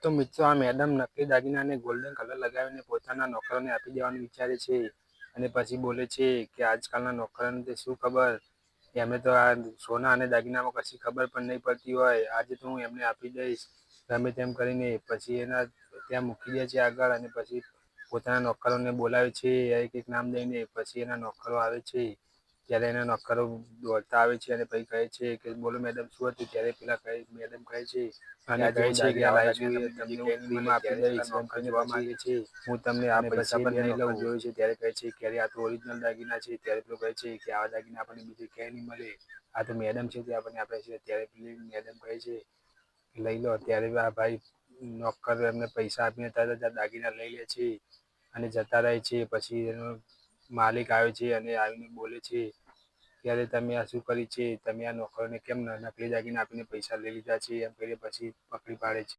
તો મિત્રો આ મેડમ નકલી દાગીનાને ગોલ્ડન કલર લગાવીને પોતાના નોકરોને આપી દેવાનું વિચારે છે અને પછી બોલે છે કે આજકાલના નોકરોને શું ખબર, એમને તો આ સોના અને દાગીનામાં કશી ખબર પણ નહીં પડતી હોય. આજે તો હું એમને આપી દઈશ ગમે તેમ કરીને. પછી એના ત્યાં મૂકી દે છે આગળ અને પછી પોતાના નોકરોને બોલાવે છે એક એક નામ દઈને. પછી એના નોકરો આવે છે. ત્યારે એના નોકરો દોડતા આવે છે અને પછી કહે છે કે બોલો મેડમ શું હતું? ત્યારે પેલા મેડમ કહે છે અને કહે છે કે આ લાવી તમને હું ફ્રીમાં આપી દઈશ એમ કરીને જોવા માંગે છે હું તમને આ પૈસા પણ નહીં લઉં. જોયું છે ત્યારે કહે છે કે આ તો ઓરિજિનલ દાગીના છે. ત્યારે પેલો કહે છે કે આવા દાગીના આપણને બીજે ક્યાંય નહીં મળે, આ તો મેડમ છે તે આપણને આપે છે. ત્યારે પેલી મેડમ કહે છે લઈ લો. ત્યારે આ ભાઈ નોકર એમને પૈસા આપીને તરત જ દાગીના લઈ લે છે અને જતા રહે છે. પછી એનો માલિક આવે છે અને આવીને બોલે છે ત્યારે તમે આ શું કરી છે? તમે આ નોકરોને કેમ નકલી દાગીના આપીને પૈસા લઈ લીધા છે? એમ કરીને પછી પકડી પાડે છે.